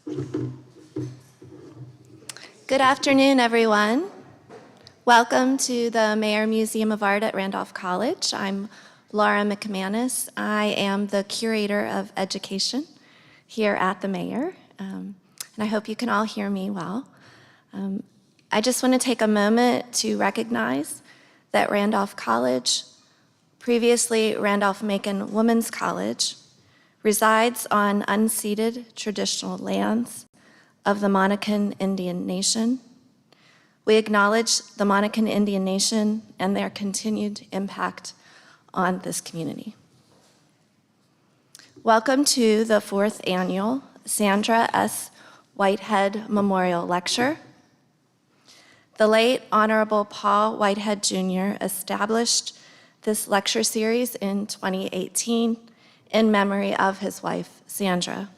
Good afternoon, everyone. Welcome to the Maier Museum of Art at Randolph College. I'm Laura McManus. I am the Curator of Education here at the Maier, and I hope you can all hear me well. I just want to take a moment to recognize that Randolph College, previously Randolph-Macon Women's College, resides on unceded traditional lands of the Monhegan Indian Nation. We acknowledge the Monhegan Indian Nation and their continued impact on this community. Welcome to the 4th annual Sandra S. Whitehead Memorial Lecture. The late Honorable Paul Whitehead Jr. established this lecture series in 2018 in memory of his wife, Sandra.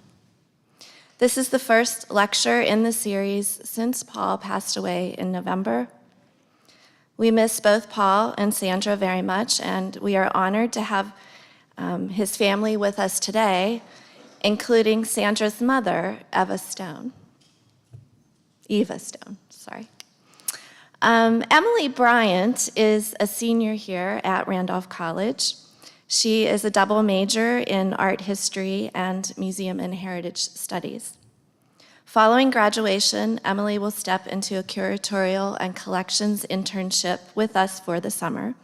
This is the first lecture in the series since Paul passed away in November. We miss both Paul and Sandra very much, and we are honored to have his family with us today, including Sandra's mother, Eva Stone. Emily Bryant is a senior here at Randolph College. She is a double major in art history and museum and heritage studies. Following graduation, Emily will step into a curatorial and collections internship with us for the summer,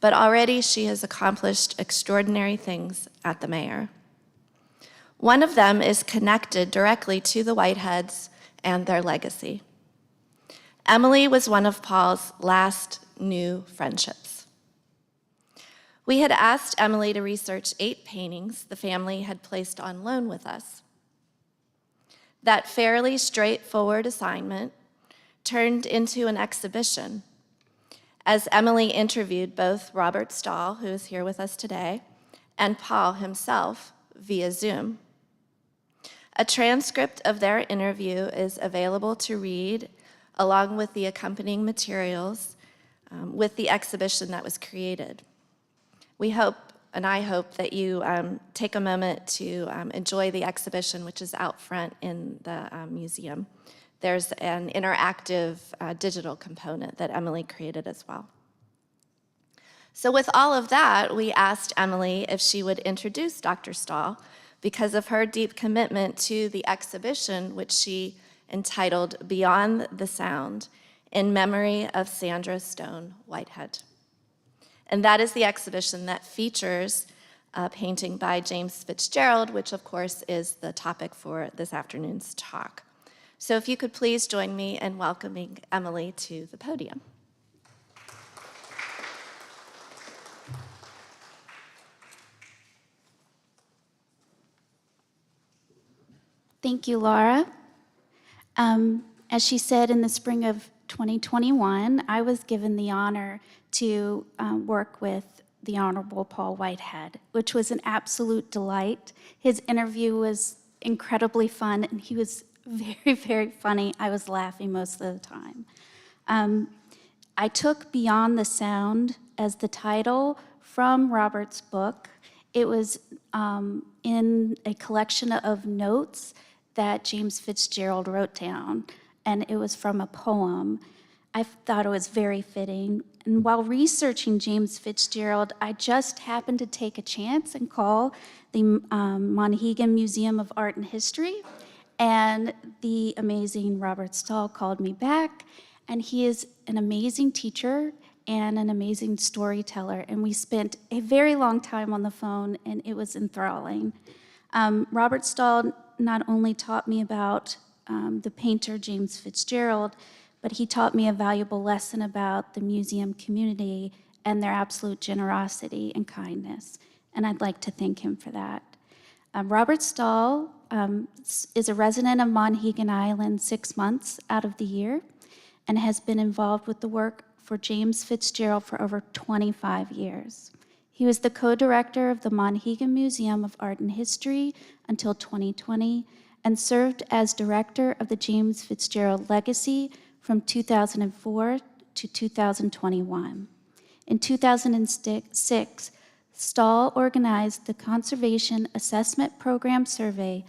but already she has accomplished extraordinary things at the Maier. One of them is connected directly to the Whiteheads and their legacy. Emily was one of Paul's last new friendships. We had asked Emily to research 8 paintings the family had placed on loan with us. That fairly straightforward assignment turned into an exhibition as Emily interviewed both Robert Stahl, who is here with us today, and Paul himself via Zoom. A transcript of their interview is available to read along with the accompanying materials with the exhibition that was created. We hope, and I hope, that you take a moment to enjoy the exhibition, which is out front in the museum. There's an interactive digital component that Emily created as well. So with all of that, we asked Emily if she would introduce Dr. Stahl because of her deep commitment to the exhibition, which she entitled Beyond the Sound, in memory of Sandra Stone Whitehead. And that is the exhibition that features a painting by James Fitzgerald, which of course is the topic for this afternoon's talk. So if you could please join me in welcoming Emily to the podium. Thank you, Laura. As she said, in the spring of 2021, I was given the honor to work with the Honorable Paul Whitehead, which was an absolute delight. His interview was incredibly fun, and he was very, very funny. I was laughing most of the time. I took Beyond the Sound as the title from Robert's book. It was in a collection of notes that James Fitzgerald wrote down, and it was from a poem. I thought it was very fitting. And while researching James Fitzgerald, I just happened to take a chance and call the Monhegan Museum of Art and History, and the amazing Robert Stahl called me back, and he is an amazing teacher and an amazing storyteller, and we spent a very long time on the phone, and it was enthralling. Robert Stahl not only taught me about the painter James Fitzgerald, but he taught me a valuable lesson about the museum community and their absolute generosity and kindness, and I'd like to thank him for that. Robert Stahl is a resident of Monhegan Island 6 months out of the year and has been involved with the work for James Fitzgerald for over 25 years. He was the co-director of the Monhegan Museum of Art and History until 2020 and served as director of the James Fitzgerald Legacy from 2004 to 2021. In 2006, Stahl organized the Conservation Assessment Program survey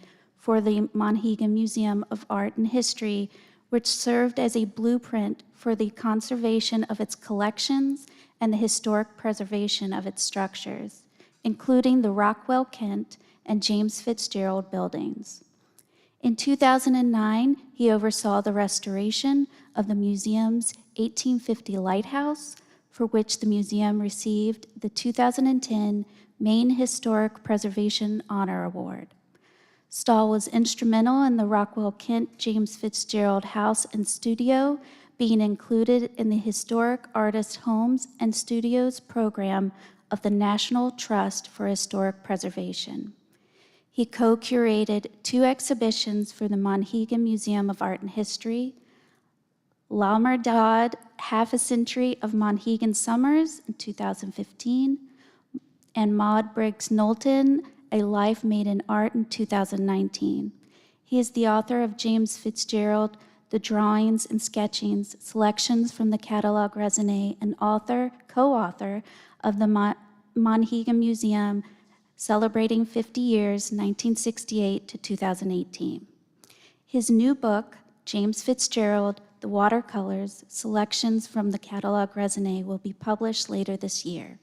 for the Monhegan Museum of Art and History, which served as a blueprint for the conservation of its collections and the historic preservation of its structures, including the Rockwell Kent and James Fitzgerald buildings. In 2009, he oversaw the restoration of the museum's 1850 lighthouse, for which the museum received the 2010 Maine Historic Preservation Honor Award. Stahl was instrumental in the Rockwell Kent James Fitzgerald House and Studio being included in the Historic Artist Homes and Studios program of the National Trust for Historic Preservation. He co-curated 2 exhibitions for the Monhegan Museum of Art and History, Lamerdad, Half a Century of Monhegan Summers in 2015, and Maud Briggs Knowlton, A Life Made in Art in 2019. He is the author of James Fitzgerald, The Drawings and Sketchings, Selections from the Catalogue Raisonné, and co-author of the Monhegan Museum, Celebrating 50 Years, 1968 to 2018. His new book, James Fitzgerald, The Watercolors, Selections from the Catalogue Raisonné, will be published later this year.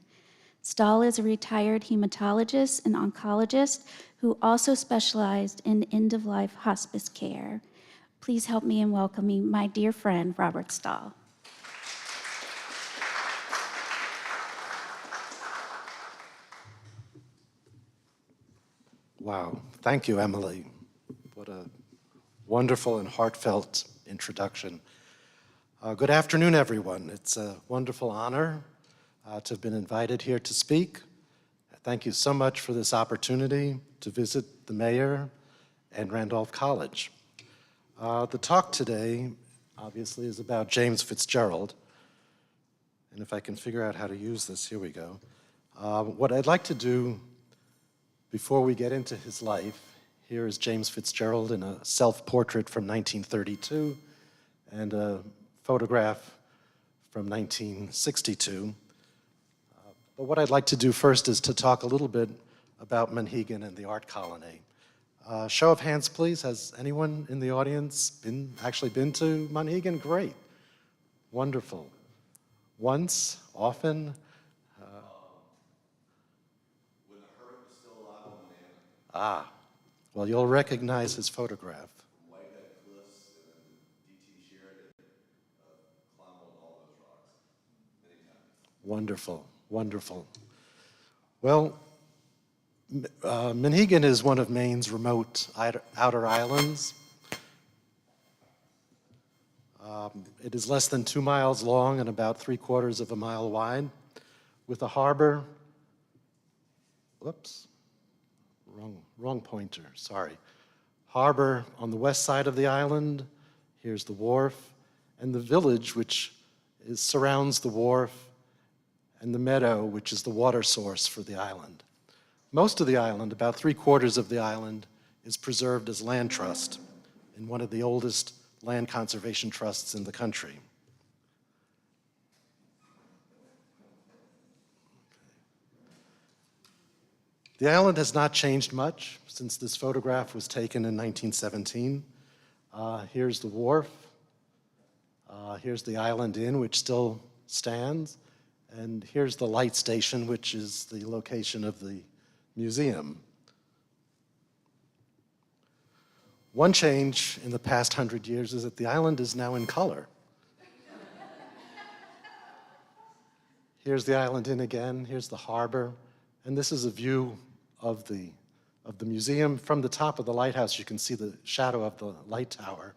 Stahl is a retired hematologist and oncologist who also specialized in end-of-life hospice care. Please help me in welcoming my dear friend, Robert Stahl. Wow, thank you, Emily. What a wonderful and heartfelt introduction. Good afternoon, everyone. It's a wonderful honor to have been invited here to speak. Thank you so much for this opportunity to visit the Maier and Randolph College. The talk today, obviously, is about James Fitzgerald. And if I can figure out how to use this, here we go. What I'd like to do before we get into his life, here is James Fitzgerald in a self-portrait from 1932 and a photograph from 1962. But what I'd like to do first is to talk a little bit about Monhegan and the art colony. Show of hands, please. Has anyone in the audience actually been to Monhegan? Great. Wonderful. Once? Often? When the hermit was still alive on Banana. Well, you'll recognize his photograph. Whitehead cliffs and then D.T. Sheridan climbed on all those rocks many times. Wonderful, wonderful. Well, Monhegan is one of Maine's remote outer islands. It is less than 2 miles long and about 3/4 of a mile wide, with a harbor. Whoops, wrong pointer, sorry. Harbor on the west side of the island. Here's the wharf, and the village, which surrounds the wharf, and the meadow, which is the water source for the island. Most of the island, about 3/4 of the island, is preserved as land trust in one of the oldest land conservation trusts in the country. The island has not changed much since this photograph was taken in 1917. Here's the wharf. Here's the Island Inn, which still stands. And here's the light station, which is the location of the museum. One change in the past 100 years is that the island is now in color. Here's the Island Inn again, here's the harbor, and this is a view of the museum. From the top of the lighthouse, you can see the shadow of the light tower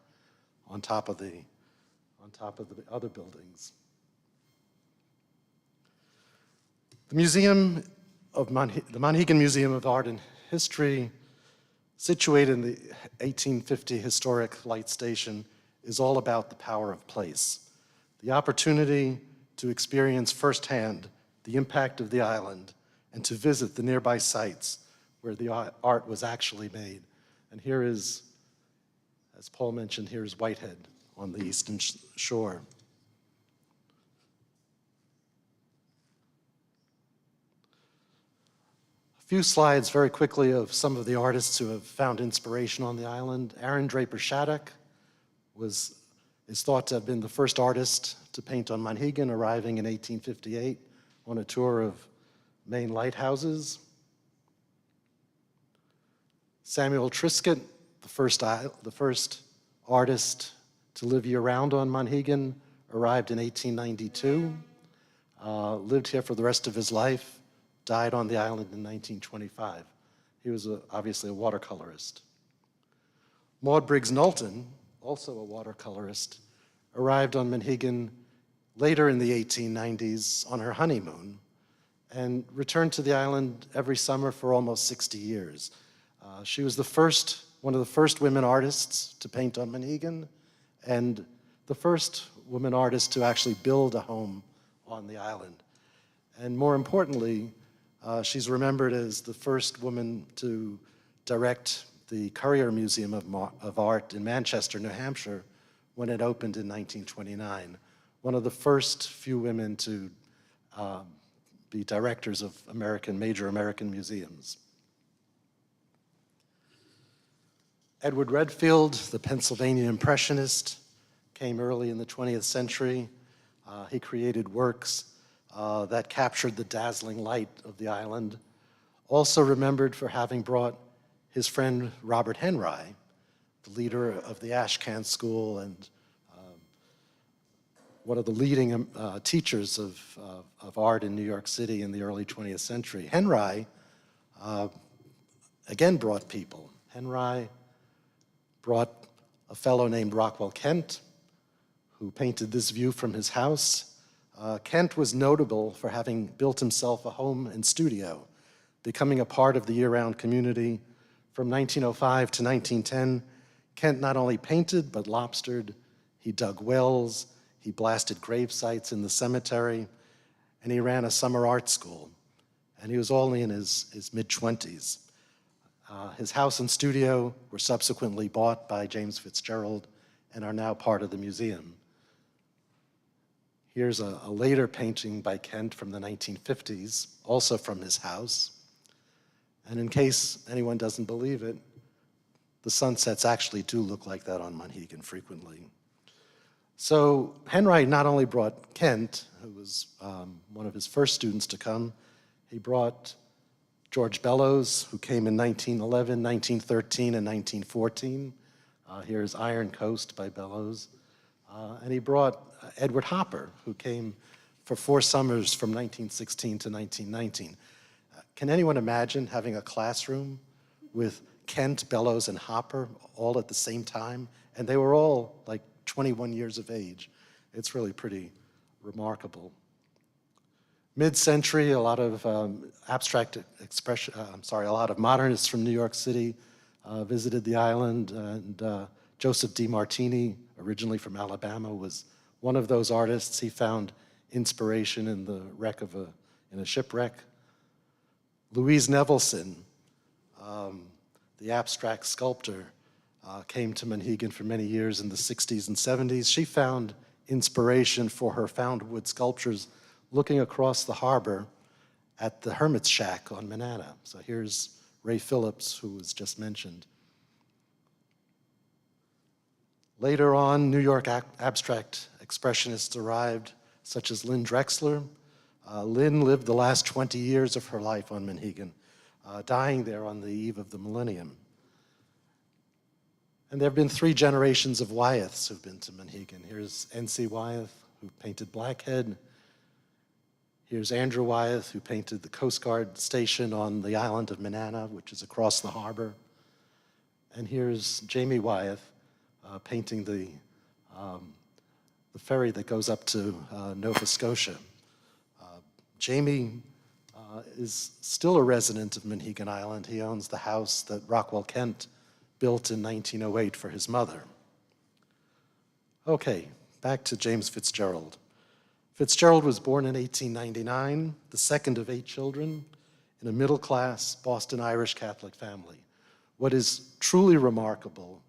on top of the other buildings. The the Monhegan Museum of Art and History, situated in the 1850 historic light station, is all about the power of place. The opportunity to experience firsthand the impact of the island and to visit the nearby sites where the art was actually made. And here is, as Paul mentioned, here is Whitehead on the eastern shore. few slides very quickly of some of the artists who have found inspiration on the island. Aaron Draper Shattuck is thought to have been the first artist to paint on Monhegan, arriving in 1858 on a tour of Maine lighthouses. Samuel Triscutt, the first artist to live year-round on Monhegan, arrived in 1892, lived here for the rest of his life, died on the island in 1925. He was obviously a watercolorist. Maud Briggs Knowlton, also a watercolorist, arrived on Monhegan later in the 1890s on her honeymoon and returned to the island every summer for almost 60 years. She was one of the first women artists to paint on Monhegan and the first woman artist to actually build a home on the island. And more importantly, she's remembered as the first woman to direct the Currier Museum of Art in Manchester, New Hampshire, when it opened in 1929. One of the first few women to be directors of major American museums. Edward Redfield, the Pennsylvania Impressionist, came early in the 20th century. He created works that captured the dazzling light of the island. Also remembered for having brought his friend Robert Henry, the leader of the Ashcan School and one of the leading teachers of art in New York City in the early 20th century. Henry, again, brought people. Henry brought a fellow named Rockwell Kent, who painted this view from his house. Kent was notable for having built himself a home and studio, becoming a part of the year-round community. From 1905 to 1910, Kent not only painted, but lobstered. He dug wells, he blasted grave sites in the cemetery, and he ran a summer art school. And he was only in his mid-20s. His house and studio were subsequently bought by James Fitzgerald and are now part of the museum. Here's a later painting by Kent from the 1950s, also from his house. And in case anyone doesn't believe it, the sunsets actually do look like that on Monhegan frequently. So Henry not only brought Kent, who was one of his first students to come, he brought George Bellows, who came in 1911, 1913, and 1914. Here's Iron Coast by Bellows. And he brought Edward Hopper, who came for 4 summers from 1916 to 1919. Can anyone imagine having a classroom with Kent, Bellows, and Hopper all at the same time? And they were all like 21 years of age. It's really pretty remarkable. Mid-century, a lot of a lot of modernists from New York City visited the island, and Joseph DeMartini, originally from Alabama, was one of those artists. He found inspiration in the wreck of a shipwreck. Louise Nevelson, the abstract sculptor, came to Monhegan for many years in the 60s and 70s. She found inspiration for her found wood sculptures looking across the harbor at the Hermit's Shack on Manana. So here's Ray Phillips, who was just mentioned. Later on, New York abstract expressionists arrived, such as Lynn Drexler. Lynn lived the last 20 years of her life on Monhegan, dying there on the eve of the millennium. And there have been 3 generations of Wyeths who've been to Monhegan. Here's N.C. Wyeth, who painted Blackhead. Here's Andrew Wyeth, who painted the Coast Guard station on the island of Manana, which is across the harbor. And here's Jamie Wyeth, painting the ferry that goes up to Nova Scotia. Jamie is still a resident of Monhegan Island. He owns the house that Rockwell Kent built in 1908 for his mother. Okay, back to James Fitzgerald. Fitzgerald was born in 1899, the second of 8 children, in a middle-class Boston Irish Catholic family. What is truly remarkable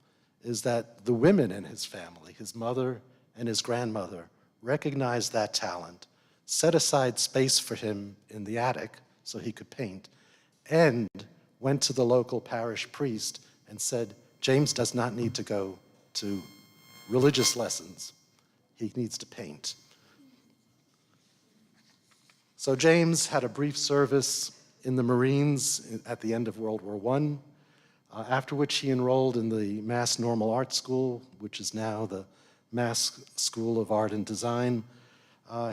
is that the women in his family, his mother and his grandmother, recognized that talent, set aside space for him in the attic so he could paint, and went to the local parish priest and said, James does not need to go to religious lessons. He needs to paint. So James had a brief service in the Marines at the end of World War I, after which he enrolled in the Mass Normal Art School, which is now the Mass School of Art and Design.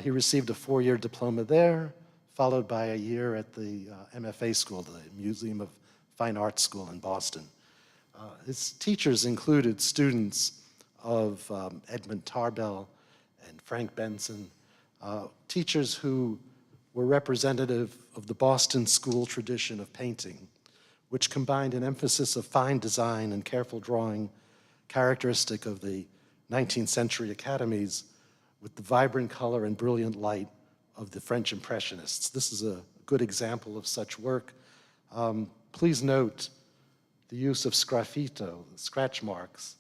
He received a 4-year diploma there, followed by a year at the MFA school, the Museum of Fine Arts School in Boston. His teachers included students of Edmund Tarbell and Frank Benson, teachers who were representative of the Boston school tradition of painting, which combined an emphasis of fine design and careful drawing, characteristic of the 19th century academies, with the vibrant color and brilliant light of the French Impressionists. This is a good example of such work. Please note the use of sgraffito, scratch marks,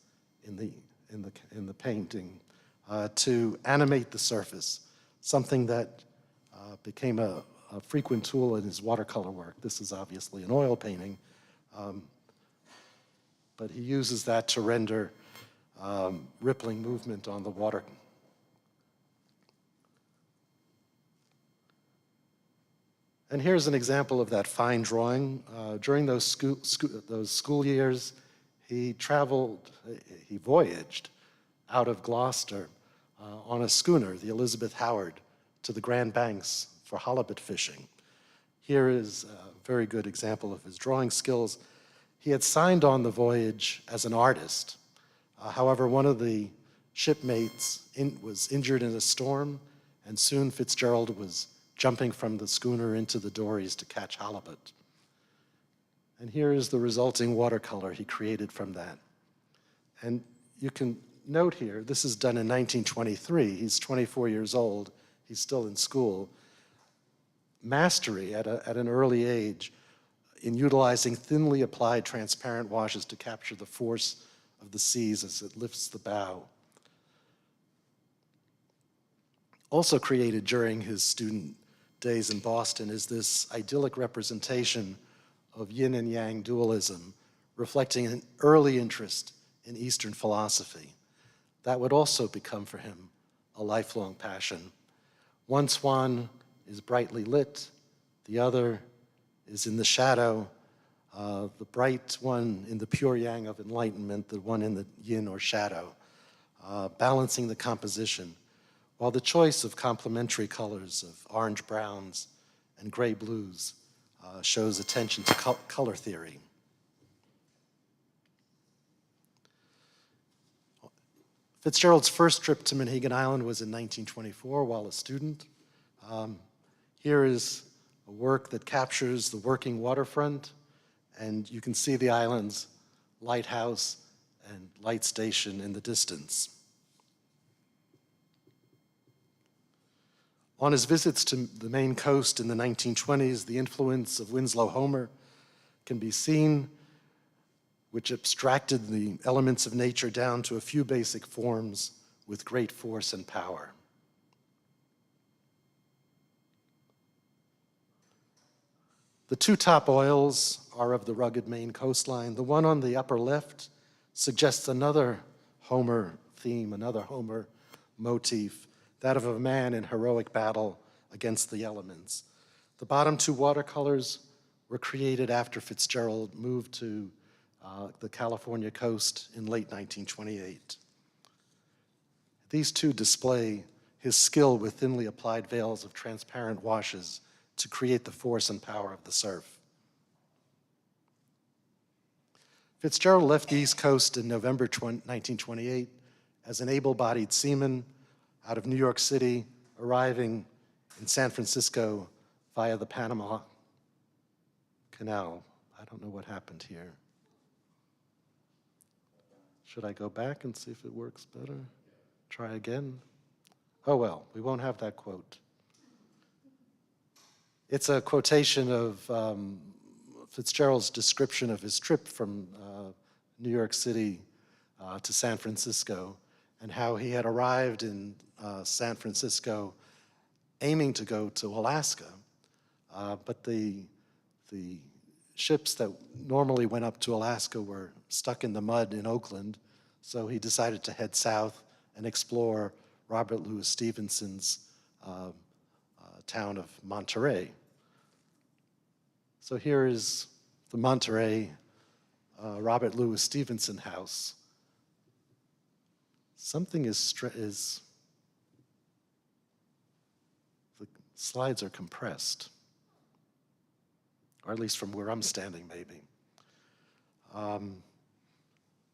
in the painting to animate the surface, something that became a frequent tool in his watercolor work. This is obviously an oil painting, but he uses that to render rippling movement on the water. And here's an example of that fine drawing. During those school years, he voyaged out of Gloucester on a schooner, the Elizabeth Howard, to the Grand Banks for halibut fishing. Here is a very good example of his drawing skills. He had signed on the voyage as an artist. However, one of the shipmates was injured in a storm, and soon Fitzgerald was jumping from the schooner into the dories to catch halibut. And here is the resulting watercolor he created from that. And you can note here, this is done in 1923. He's 24 years old. He's still in school. Mastery at an early age in utilizing thinly applied transparent washes to capture the force of the seas as it lifts the bow. Also created during his student days in Boston is this idyllic representation of yin and yang dualism, reflecting an early interest in Eastern philosophy. That would also become for him a lifelong passion. One swan is brightly lit, the other is in the shadow, the bright one in the pure yang of enlightenment, the one in the yin or shadow, balancing the composition, while the choice of complementary colors of orange browns and gray blues shows attention to color theory. Fitzgerald's first trip to Monhegan Island was in 1924 while a student. Here is a work that captures the working waterfront, and you can see the island's lighthouse and light station in the distance. On his visits to the Maine coast in the 1920s, the influence of Winslow Homer can be seen, which abstracted the elements of nature down to a few basic forms with great force and power. The two top oils are of the rugged Maine coastline. The one on the upper left suggests another Homer theme, another Homer motif, that of a man in heroic battle against the elements. The bottom two watercolors were created after Fitzgerald moved to the California coast in late 1928. These two display his skill with thinly applied veils of transparent washes to create the force and power of the surf. Fitzgerald left the East Coast in November 1928 as an able-bodied seaman out of New York City, arriving in San Francisco via the Panama Canal. I don't know what happened here. Should I go back and see if it works better? Try again? Oh well, we won't have that quote. It's a quotation of Fitzgerald's description of his trip from New York City to San Francisco, and how he had arrived in San Francisco aiming to go to Alaska, but the ships that normally went up to Alaska were stuck in the mud in Oakland, so he decided to head south and explore Robert Louis Stevenson's town of Monterey. So here is the Monterey Robert Louis Stevenson house. Something is the slides are compressed, or at least from where I'm standing, maybe.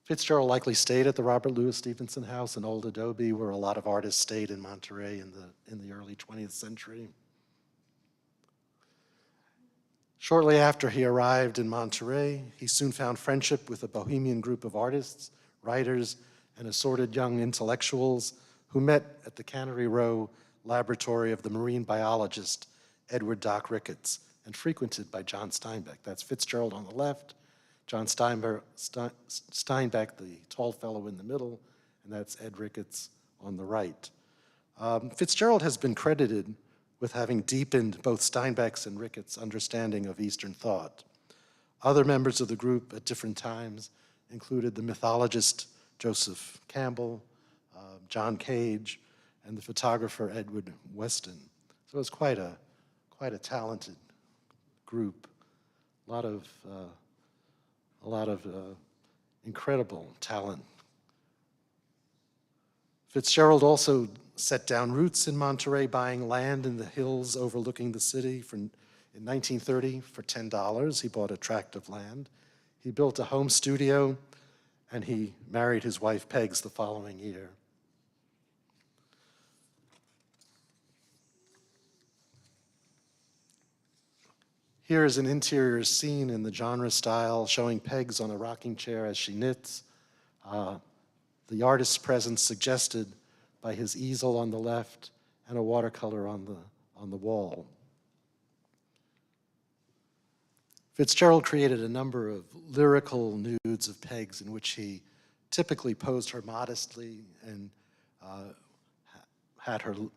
Fitzgerald likely stayed at the Robert Louis Stevenson house, an old adobe where a lot of artists stayed in Monterey in the early 20th century. Shortly after he arrived in Monterey, he soon found friendship with a bohemian group of artists, writers, and assorted young intellectuals who met at the Cannery Row laboratory of the marine biologist Edward Doc Ricketts and frequented by John Steinbeck. That's Fitzgerald on the left, John Steinbeck, the tall fellow in the middle, and that's Ed Ricketts on the right. Fitzgerald has been credited with having deepened both Steinbeck's and Ricketts' understanding of Eastern thought. Other members of the group at different times included the mythologist Joseph Campbell, John Cage, and the photographer Edward Weston. So it was quite a talented group. A lot of incredible talent. Fitzgerald also set down roots in Monterey, buying land in the hills overlooking the city. In 1930, for $10, he bought a tract of land. He built a home studio, and he married his wife Peggs the following year. Here is an interior scene in the genre style showing Peggs on a rocking chair as she knits. The artist's presence suggested by his easel on the left and a watercolor on the wall. Fitzgerald created a number of lyrical nudes of Peggs in which he typically posed her modestly and and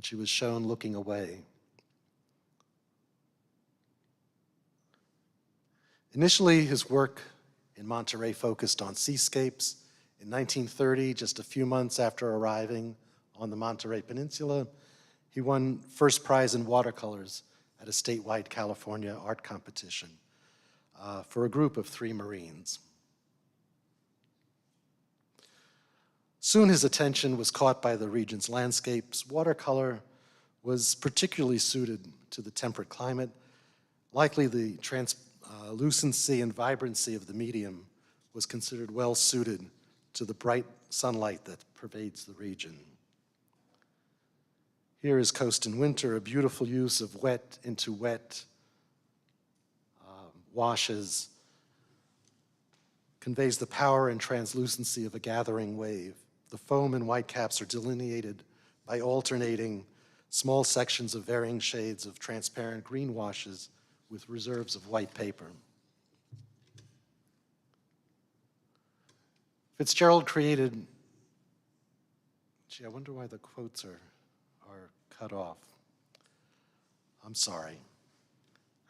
she was shown looking away. Initially, his work in Monterey focused on seascapes. In 1930, just a few months after arriving on the Monterey Peninsula, he won first prize in watercolors at a statewide California art competition for a group of 3 Marines. Soon his attention was caught by the region's landscapes. Watercolor was particularly suited to the temperate climate. Likely the translucency and vibrancy of the medium was considered well suited to the bright sunlight that pervades the region. Here is Coast in Winter, a beautiful use of wet into wet washes, conveys the power and translucency of a gathering wave. The foam and whitecaps are delineated by alternating small sections of varying shades of transparent green washes with reserves of white paper. Fitzgerald created, I wonder why the quotes are cut off. I'm sorry.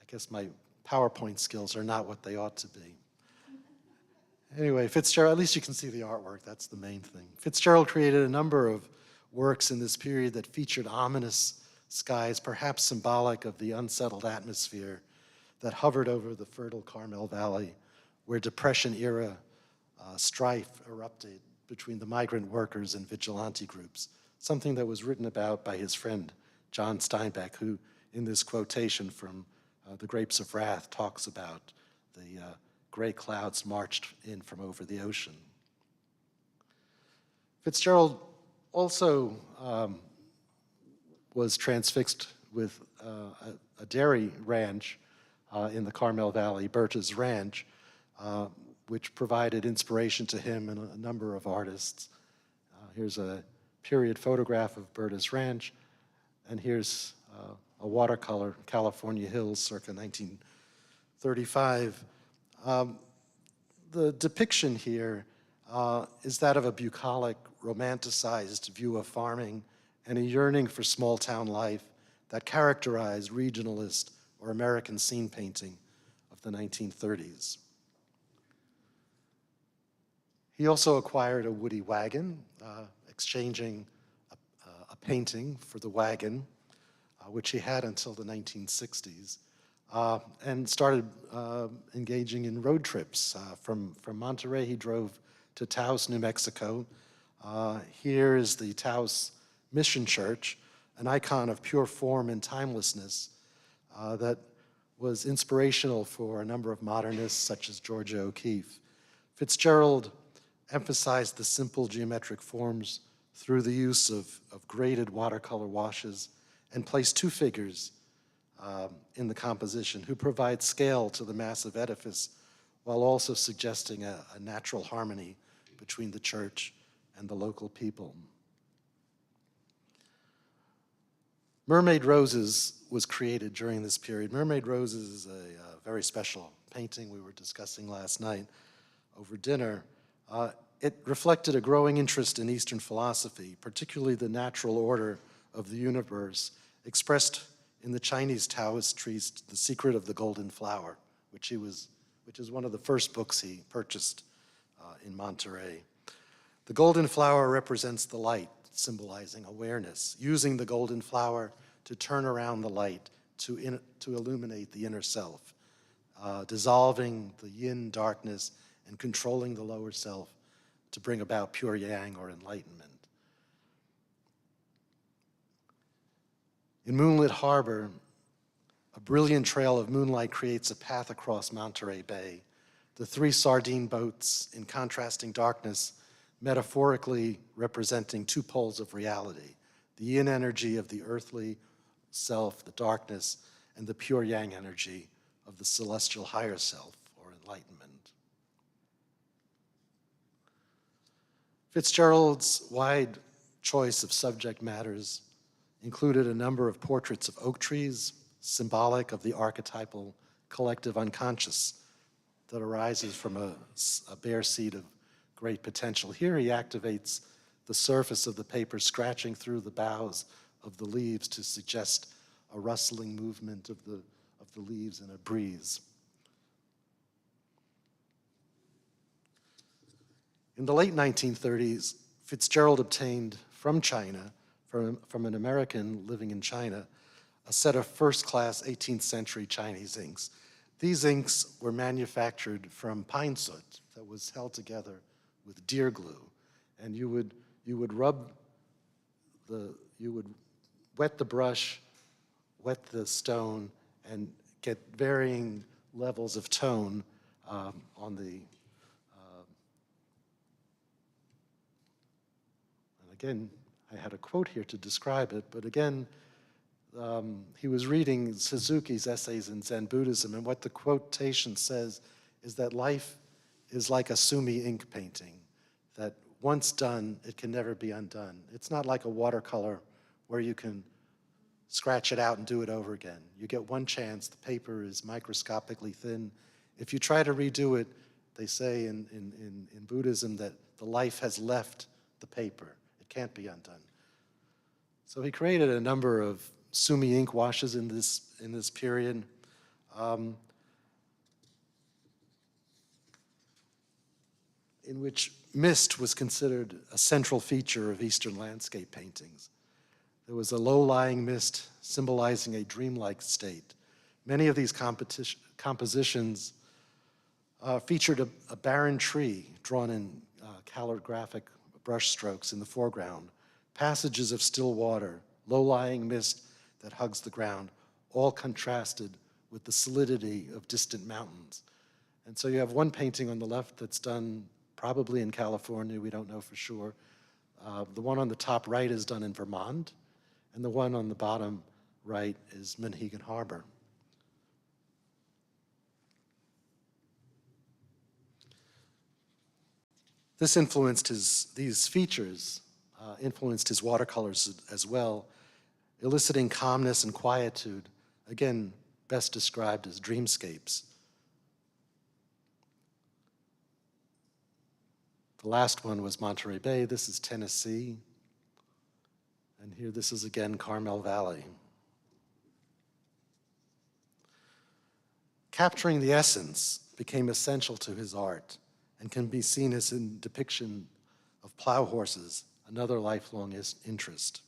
I guess my PowerPoint skills are not what they ought to be. Anyway, Fitzgerald, at least you can see the artwork, that's the main thing. Fitzgerald created a number of works in this period that featured ominous skies, perhaps symbolic of the unsettled atmosphere that hovered over the fertile Carmel Valley, where Depression-era strife erupted between the migrant workers and vigilante groups, something that was written about by his friend John Steinbeck, who, in this quotation from The Grapes of Wrath, talks about the gray clouds marched in from over the ocean. Fitzgerald also was transfixed with a dairy ranch in the Carmel Valley, Berta's Ranch, which provided inspiration to him and a number of artists. Here's a period photograph of Berta's Ranch, and here's a watercolor, California Hills, circa 1935. The depiction here is that of a bucolic, romanticized view of farming and a yearning for small-town life that characterized regionalist or American scene painting of the 1930s. He also acquired a woody wagon, exchanging a painting for the wagon, which he had until the 1960s, and started engaging in road trips. From Monterey, he drove to Taos, New Mexico. Here is the Taos Mission Church, an icon of pure form and timelessness that was inspirational for a number of modernists such as Georgia O'Keeffe. Fitzgerald emphasized the simple geometric forms through the use of graded watercolor washes and placed two figures in the composition who provide scale to the massive edifice while also suggesting a natural harmony between the church and the local people. Mermaid Roses was created during this period. Mermaid Roses is a very special painting we were discussing last night over dinner. It reflected a growing interest in Eastern philosophy, particularly the natural order of the universe, expressed in the Chinese Taoist treatise, The Secret of the Golden Flower, which is one of the first books he purchased in Monterey. The golden flower represents the light, symbolizing awareness, using the golden flower to turn around the light, to illuminate the inner self, dissolving the yin darkness and controlling the lower self to bring about pure yang or enlightenment. In Moonlit Harbor, a brilliant trail of moonlight creates a path across Monterey Bay. The three sardine boats in contrasting darkness, metaphorically representing two poles of reality, the yin energy of the earthly self, the darkness, and the pure yang energy of the celestial higher self, or enlightenment. Fitzgerald's wide choice of subject matters included a number of portraits of oak trees, symbolic of the archetypal collective unconscious that arises from a bare seed of great potential. Here he activates the surface of the paper, scratching through the boughs of the leaves to suggest a rustling movement of the leaves in a breeze. In the late 1930s, Fitzgerald obtained from China, from an American living in China, a set of first-class 18th century Chinese inks. These inks were manufactured from pine soot that was held together with deer glue, and you would wet the brush, wet the stone, and get varying levels of tone on the. And again, I had a quote here to describe it, but again, he was reading Suzuki's essays in Zen Buddhism, and what the quotation says is that life is like a Sumi ink painting, that once done, it can never be undone. It's not like a watercolor where you can scratch it out and do it over again. You get one chance, the paper is microscopically thin. If you try to redo it, they say in Buddhism that the life has left the paper. It can't be undone. So he created a number of Sumi ink washes in this period. In which mist was considered a central feature of Eastern landscape paintings. There was a low-lying mist symbolizing a dreamlike state. Many of these compositions featured a barren tree drawn in calligraphic brush strokes in the foreground, passages of still water, low-lying mist that hugs the ground, all contrasted with the solidity of distant mountains. And so you have one painting on the left that's done probably in California, we don't know for sure. The one on the top right is done in Vermont, and the one on the bottom right is Monhegan Harbor. This influenced these features influenced his watercolors as well, eliciting calmness and quietude, again, best described as dreamscapes. The last one was Monterey Bay. This is Tennessee. And here, this is again Carmel Valley. Capturing the essence became essential to his art and can be seen as in depiction of plow horses, another lifelong interest.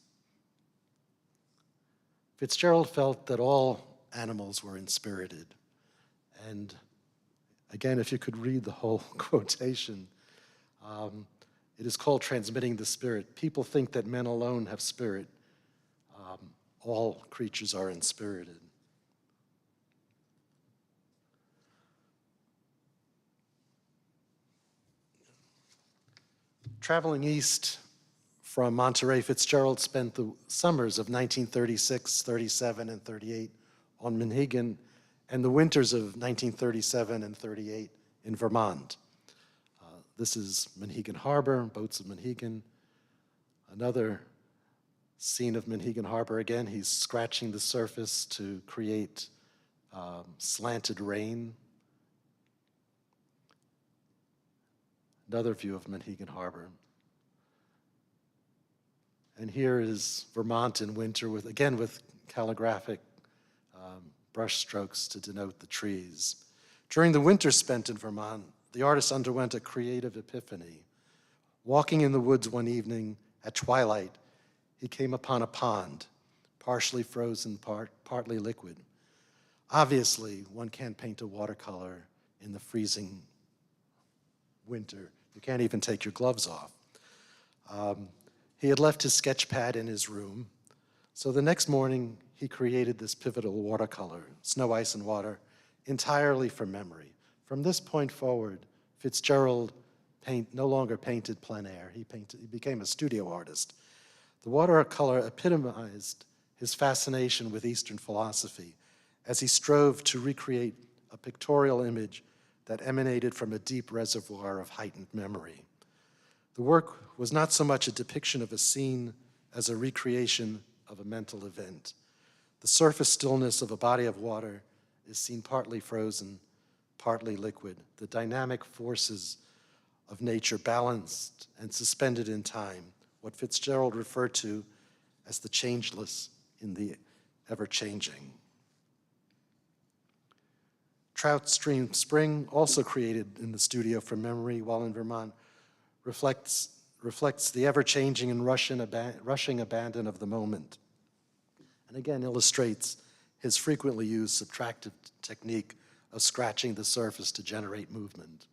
Fitzgerald felt that all animals were inspirited. And again, if you could read the whole quotation, it is called transmitting the spirit. People think that men alone have spirit. All creatures are inspirited. Traveling east from Monterey, Fitzgerald spent the summers of 1936, 37, and 38 on Monhegan, and the winters of 1937 and 38 in Vermont. This is Monhegan Harbor, boats of Monhegan. Another scene of Monhegan Harbor again. He's scratching the surface to create slanted rain. Another view of Monhegan Harbor. And here is Vermont in winter with calligraphic brush strokes to denote the trees. During the winter spent in Vermont, the artist underwent a creative epiphany. Walking in the woods one evening at twilight, he came upon a pond, partially frozen, partly liquid. Obviously, one can't paint a watercolor in the freezing winter. You can't even take your gloves off. He had left his sketch pad in his room, so the next morning he created this pivotal watercolor, Snow, Ice, and Water, entirely from memory. From this point forward, Fitzgerald no longer painted plein air. He became a studio artist. The watercolor epitomized his fascination with Eastern philosophy as he strove to recreate a pictorial image that emanated from a deep reservoir of heightened memory. The work was not so much a depiction of a scene as a recreation of a mental event. The surface stillness of a body of water is seen partly frozen, partly liquid. The dynamic forces of nature balanced and suspended in time, what Fitzgerald referred to as the changeless in the ever-changing. Trout Stream Spring, also created in the studio from memory while in Vermont, reflects the ever-changing and rushing abandon of the moment. And again, illustrates his frequently used subtractive technique of scratching the surface to generate movement.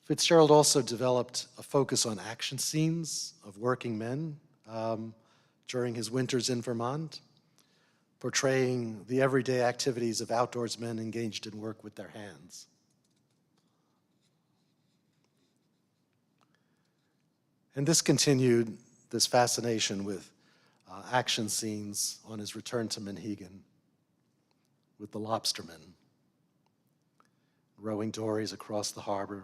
Fitzgerald also developed a focus on action scenes of working men during his winters in Vermont, portraying the everyday activities of outdoorsmen engaged in work with their hands. And this continued, this fascination with action scenes on his return to Monhegan with the lobstermen, rowing dories across the harbor.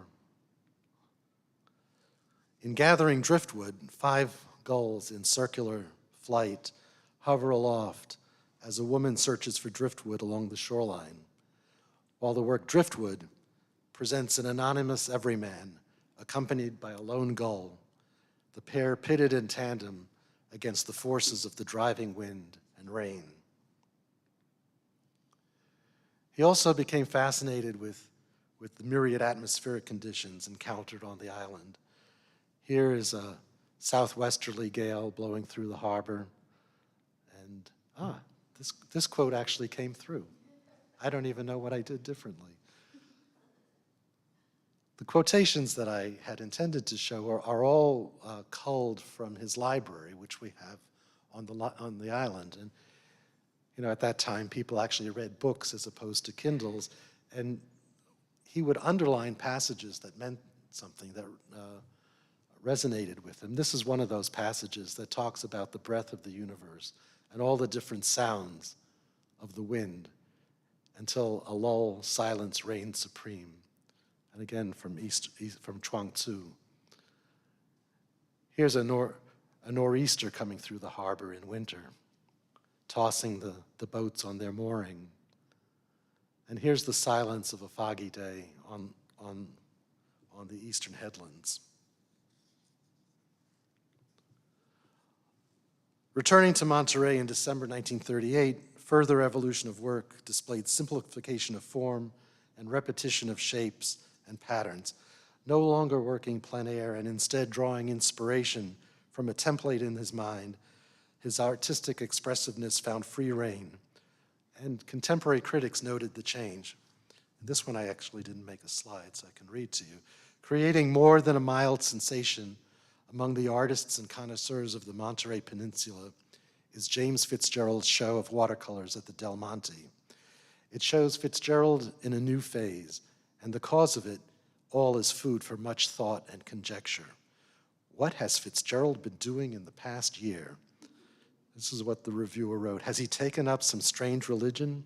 In gathering driftwood, 5 gulls in circular flight hover aloft as a woman searches for driftwood along the shoreline, while the work Driftwood presents an anonymous everyman accompanied by a lone gull, the pair pitted in tandem against the forces of the driving wind and rain. He also became fascinated with the myriad atmospheric conditions encountered on the island. Here is a southwesterly gale blowing through the harbor, and this quote actually came through. I don't even know what I did differently. The quotations that I had intended to show are all culled from his library, which we have on the island. And at that time, people actually read books as opposed to Kindles, and he would underline passages that meant something, that resonated with him. This is one of those passages that talks about the breath of the universe and all the different sounds of the wind until a lull, silence reigns supreme. And again, from Chuang Tzu. Here's a nor'easter coming through the harbor in winter, tossing the boats on their mooring. And here's the silence of a foggy day on the eastern headlands. Returning to Monterey in December 1938, further evolution of work displayed simplification of form and repetition of shapes and patterns, no longer working plein air and instead drawing inspiration from a template in his mind. His artistic expressiveness found free rein, and contemporary critics noted the change. This one I actually didn't make a slide, so I can read to you. Creating more than a mild sensation among the artists and connoisseurs of the Monterey Peninsula is James Fitzgerald's show of watercolors at the Del Monte. It shows Fitzgerald in a new phase, and the cause of it all is food for much thought and conjecture. What has Fitzgerald been doing in the past year? This is what the reviewer wrote. Has he taken up some strange religion?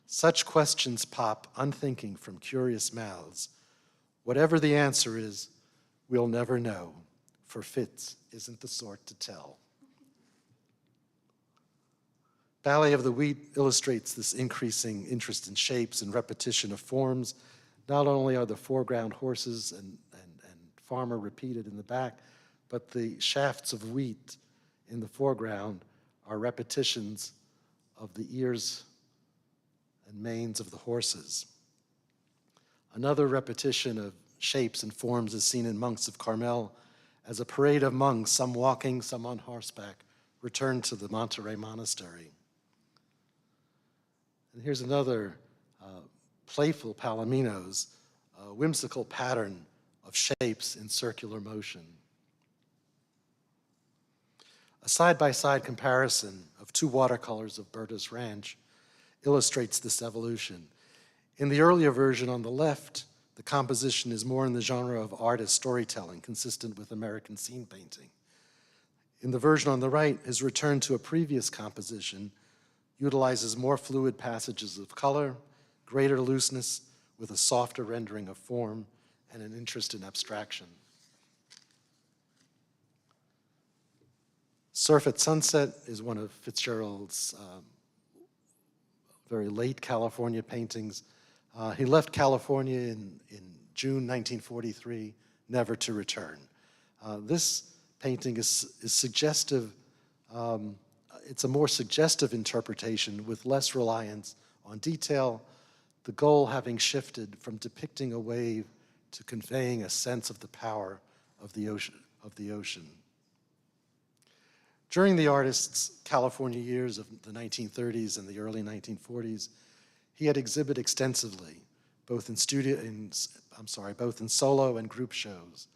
Such questions pop unthinking from curious mouths. Whatever the answer is, we'll never know, for Fitz isn't the sort to tell. Ballet of the Wheat illustrates this increasing interest in shapes and repetition of forms. Not only are the foreground horses and farmer repeated in the back, but the shafts of wheat in the foreground are repetitions of the ears and manes of the horses. Another repetition of shapes and forms is seen in Monks of Carmel as a parade of monks, some walking, some on horseback, return to the Monterey Monastery. And here's another playful Palominos, a whimsical pattern of shapes in circular motion. A side-by-side comparison of two watercolors of Berta's Ranch illustrates this evolution. In the earlier version on the left, the composition is more in the genre of artist storytelling, consistent with American scene painting. In the version on the right, his return to a previous composition utilizes more fluid passages of color, greater looseness with a softer rendering of form, and an interest in abstraction. Surf at Sunset is one of Fitzgerald's very late California paintings. He left California in June 1943, never to return. This painting is suggestive. It's a more suggestive interpretation with less reliance on detail, the goal having shifted from depicting a wave to conveying a sense of the power of the ocean. During the artist's California years of the 1930s and the early 1940s, he had exhibited extensively, both in solo and group shows.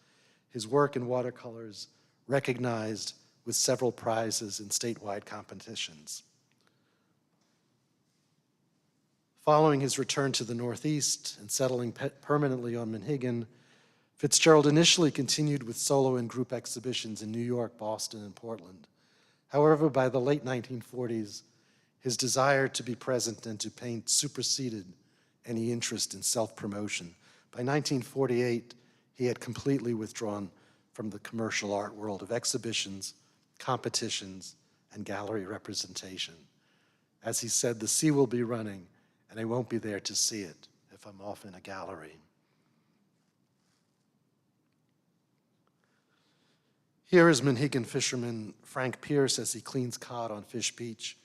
His work in watercolors recognized with several prizes in statewide competitions. Following his return to the Northeast and settling permanently on Monhegan, Fitzgerald initially continued with solo and group exhibitions in New York, Boston, and Portland. However, by the late 1940s, his desire to be present and to paint superseded any interest in self-promotion. By 1948, he had completely withdrawn from the commercial art world of exhibitions, competitions, and gallery representation. As he said, the sea will be running, and I won't be there to see it if I'm off in a gallery. Here is Monhegan fisherman Frank Pierce as he cleans cod on Fish Beach.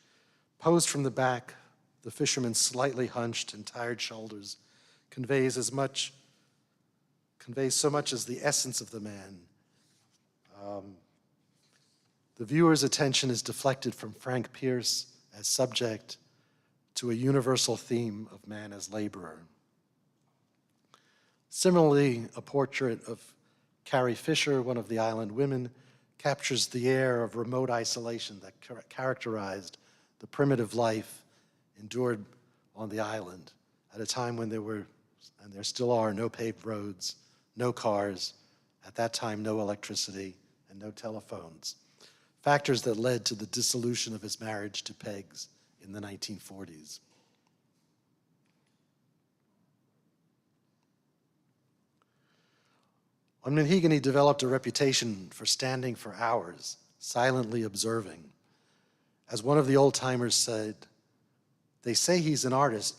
Posed from the back, the fisherman's slightly hunched and tired shoulders conveys so much as the essence of the man. The viewer's attention is deflected from Frank Pierce as subject to a universal theme of man as laborer. Similarly, a portrait of Carrie Fisher, one of the island women, captures the air of remote isolation that characterized the primitive life endured on the island at a time when there were, and there still are, no paved roads, no cars, at that time no electricity, and no telephones. Factors that led to the dissolution of his marriage to Peggs in the 1940s. On Monhegan, he developed a reputation for standing for hours, silently observing. As one of the old-timers said, they say he's an artist,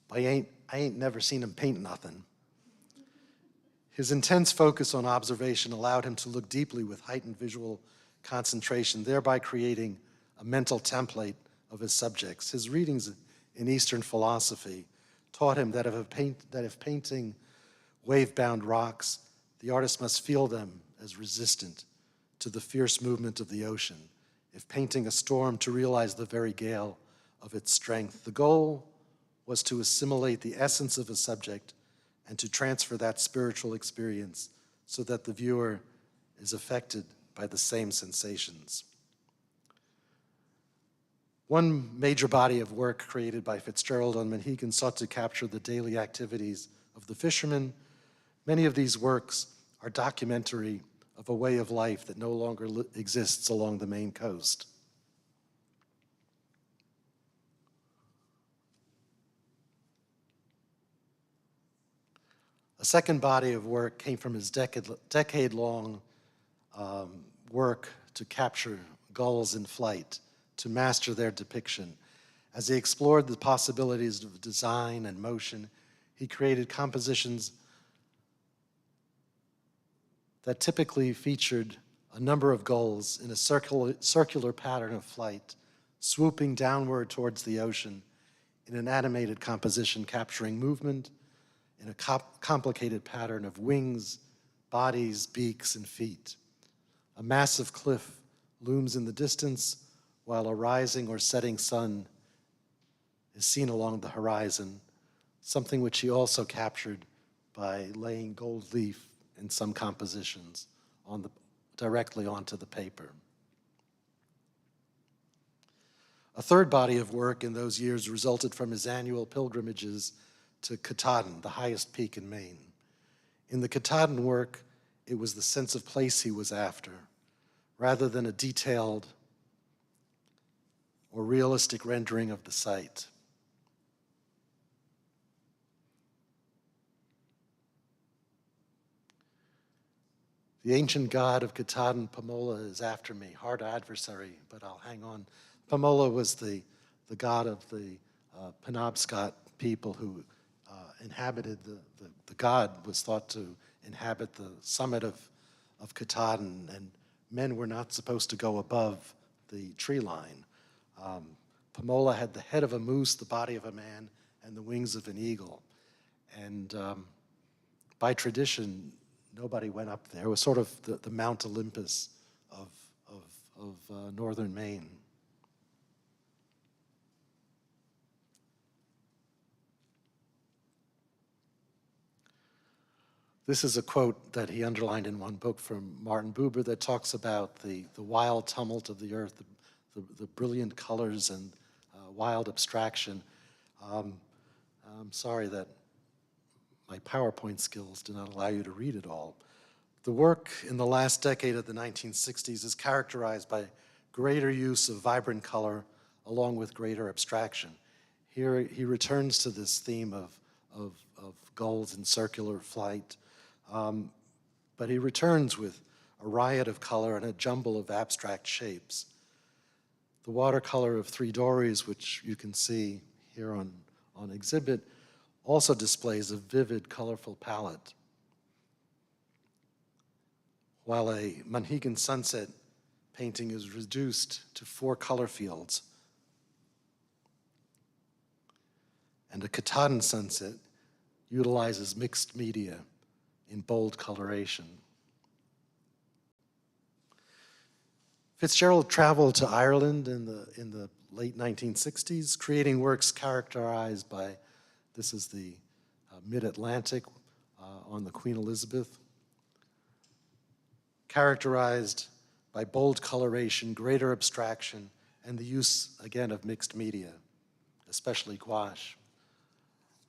but I ain't never seen him paint nothing. His intense focus on observation allowed him to look deeply with heightened visual concentration, thereby creating a mental template of his subjects. His readings in Eastern philosophy taught him that if painting wave-bound rocks, the artist must feel them as resistant to the fierce movement of the ocean. If painting a storm, to realize the very gale of its strength. The goal was to assimilate the essence of a subject and to transfer that spiritual experience so that the viewer is affected by the same sensations. One major body of work created by Fitzgerald on Monhegan sought to capture the daily activities of the fishermen. Many of these works are documentary of a way of life that no longer exists along the Maine coast. A second body of work came from his decade-long work to capture gulls in flight, to master their depiction. As he explored the possibilities of design and motion, he created compositions that typically featured a number of gulls in a circular pattern of flight, swooping downward towards the ocean in an animated composition capturing movement in a complicated pattern of wings, bodies, beaks, and feet. A massive cliff looms in the distance while a rising or setting sun is seen along the horizon, something which he also captured by laying gold leaf in some compositions directly onto the paper. A third body of work in those years resulted from his annual pilgrimages to Katahdin, the highest peak in Maine. In the Katahdin work, it was the sense of place he was after, rather than a detailed or realistic rendering of the site. The ancient god of Katahdin, Pamola, is after me, hard adversary, but I'll hang on. Pamola was the god of the Penobscot people who inhabited, the god was thought to inhabit the summit of Katahdin, and men were not supposed to go above the tree line. Pamola had the head of a moose, the body of a man, and the wings of an eagle. And by tradition, nobody went up there. It was sort of the Mount Olympus of northern Maine. This is a quote that he underlined in one book from Martin Buber that talks about the wild tumult of the earth, the brilliant colors and wild abstraction. I'm sorry that my PowerPoint skills do not allow you to read it all. The work in the last decade of the 1960s is characterized by greater use of vibrant color along with greater abstraction. Here he returns to this theme of gulls in circular flight, but he returns with a riot of color and a jumble of abstract shapes. The watercolor of Three Dories, which you can see here on exhibit, also displays a vivid, colorful palette. While a Monhegan sunset painting is reduced to 4 color fields, and a Katahdin sunset utilizes mixed media in bold coloration. Fitzgerald traveled to Ireland in the late 1960s, creating works characterized by, this is the mid-Atlantic on the Queen Elizabeth, characterized by bold coloration, greater abstraction, and the use, again, of mixed media, especially gouache.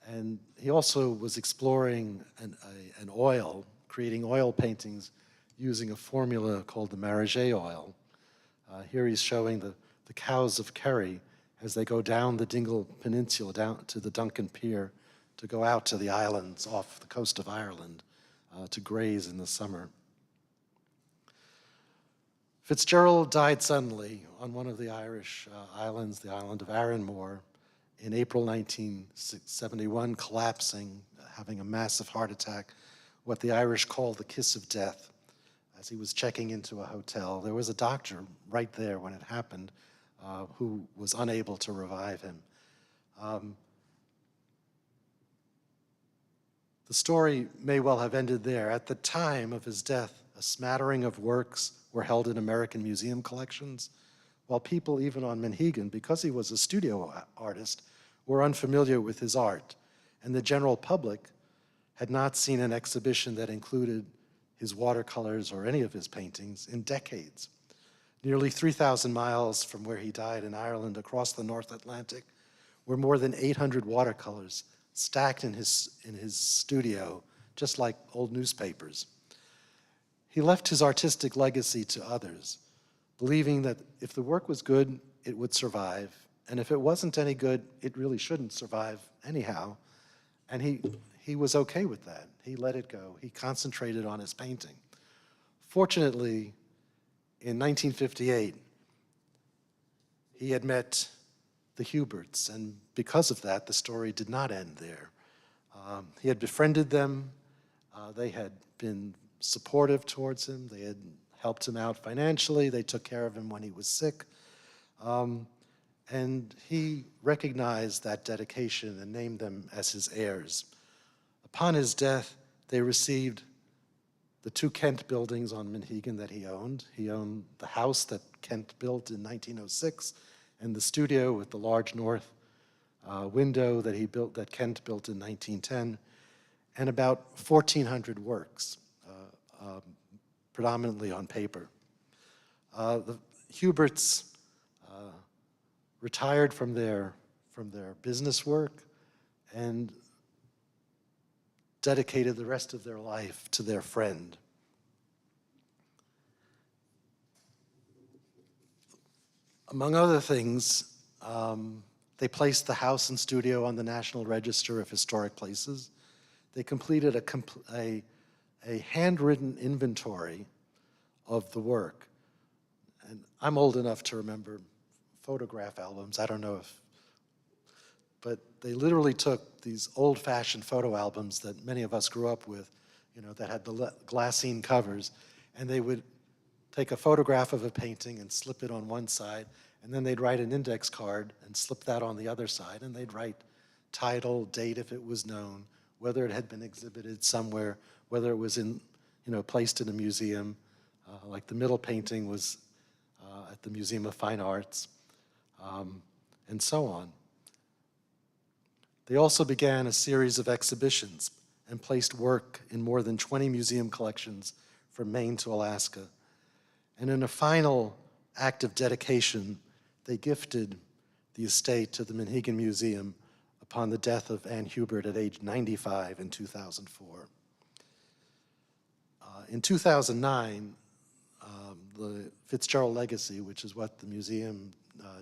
And he also was exploring an oil, creating oil paintings using a formula called the Maier oil. Here he's showing the cows of Kerry as they go down the Dingle Peninsula, down to the Duncan Pier, to go out to the islands off the coast of Ireland to graze in the summer. Fitzgerald died suddenly on one of the Irish islands, the island of Arranmore, in April 1971, collapsing, having a massive heart attack, what the Irish call the kiss of death, as he was checking into a hotel. There was a doctor right there when it happened, who was unable to revive him. The story may well have ended there. At the time of his death, a smattering of works were held in American museum collections, while people even on Monhegan, because he was a studio artist, were unfamiliar with his art, and the general public had not seen an exhibition that included his watercolors or any of his paintings in decades. Nearly 3,000 miles from where he died in Ireland, across the North Atlantic, were more than 800 watercolors stacked in his studio, just like old newspapers. He left his artistic legacy to others, believing that if the work was good, it would survive, and if it wasn't any good, it really shouldn't survive anyhow. And he was okay with that. He let it go. He concentrated on his painting. Fortunately, in 1958, he had met the Huberts, and because of that, the story did not end there. He had befriended them. They had been supportive towards him. They had helped him out financially. They took care of him when he was sick. And he recognized that dedication and named them as his heirs. Upon his death, they received the 2 Kent buildings on Monhegan that he owned. He owned the house that Kent built in 1906 and the studio with the large north window that Kent built in 1910, and about 1,400 works, predominantly on paper. The Huberts retired from their business work and dedicated the rest of their life to their friend. Among other things, they placed the house and studio on the National Register of Historic Places. They completed a handwritten inventory of the work. And I'm old enough to remember photograph albums. I don't know but they literally took these old-fashioned photo albums that many of us grew up with, that had the glassine covers, and they would take a photograph of a painting and slip it on one side, and then they'd write an index card and slip that on the other side, and they'd write title, date if it was known, whether it had been exhibited somewhere, whether it was placed in a museum, like the middle painting was at the Museum of Fine Arts, and so on. They also began a series of exhibitions and placed work in more than 20 museum collections from Maine to Alaska. And in a final act of dedication, they gifted the estate to the Monhegan Museum upon the death of Anne Hubert at age 95 in 2004. In 2009, the Fitzgerald Legacy, which is what the museum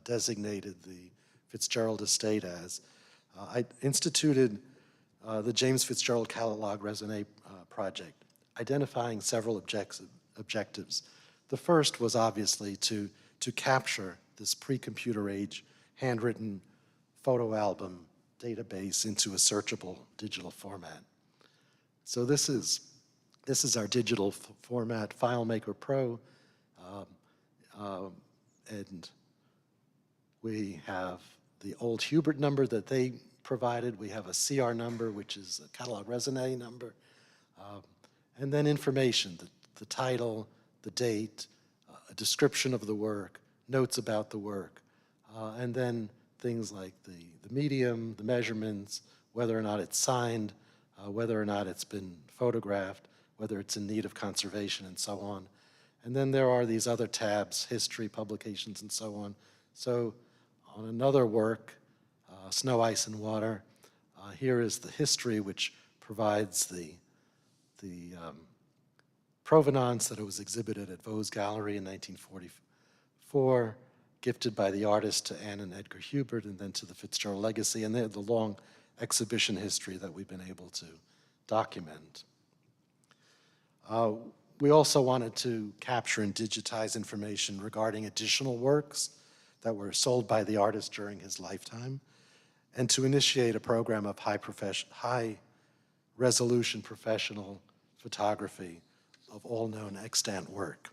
designated the Fitzgerald estate as, I instituted the James Fitzgerald Catalogue Raisonné project, identifying several objectives. The first was obviously to capture this pre-computer age handwritten photo album database into a searchable digital format. So this is our digital format, FileMaker Pro, and we have the old Hubert number that they provided. We have a CR number, which is a Catalogue Raisonné number, and then information, the title, the date, a description of the work, notes about the work, and then things like the medium, the measurements, whether or not it's signed, whether or not it's been photographed, whether it's in need of conservation, and so on. And then there are these other tabs, history, publications, and so on. So on another work, Snow, Ice, and Water, here is the history, which provides the provenance that it was exhibited at Vaux's Gallery in 1944, gifted by the artist to Anne and Edgar Hubert, and then to the Fitzgerald Legacy, and the long exhibition history that we've been able to document. We also wanted to capture and digitize information regarding additional works that were sold by the artist during his lifetime, and to initiate a program of high-resolution professional photography of all known extant work.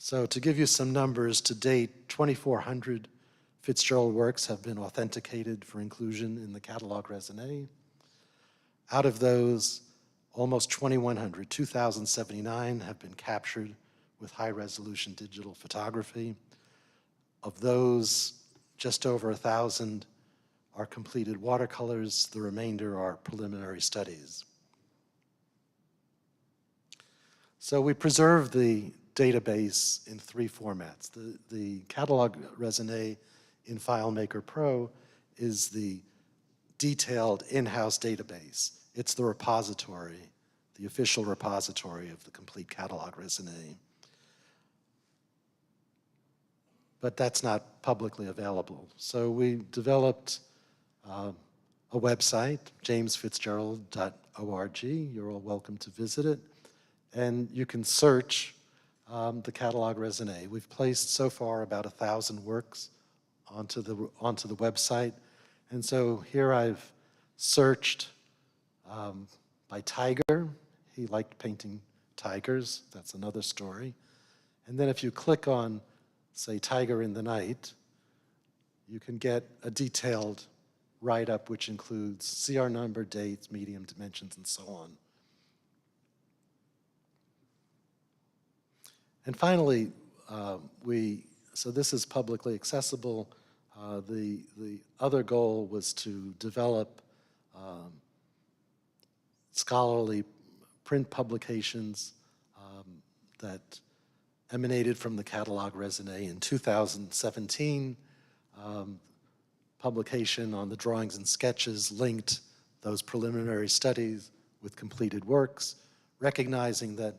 So to give you some numbers, to date, 2,400 Fitzgerald works have been authenticated for inclusion in the Catalogue Raisonné. Out of those, almost 2,100, 2,079 have been captured with high-resolution digital photography. Of those, just over 1,000 are completed watercolors. The remainder are preliminary studies. So we preserve the database in three formats. The Catalogue Raisonné in FileMaker Pro is the detailed in-house database. It's the repository, the official repository of the complete Catalogue Raisonné. But that's not publicly available. So we developed a website, jamesfitzgerald.org. You're all welcome to visit it. And you can search the Catalogue Raisonné. We've placed so far about 1,000 works onto the website. And so here I've searched by tiger. He liked painting tigers. That's another story. And then if you click on, say, Tiger in the Night, you can get a detailed write-up which includes CR number, dates, medium, dimensions, and so on. And finally, so this is publicly accessible. The other goal was to develop scholarly print publications that emanated from the Catalogue Raisonné. In 2017, publication on the drawings and sketches linked those preliminary studies with completed works, recognizing that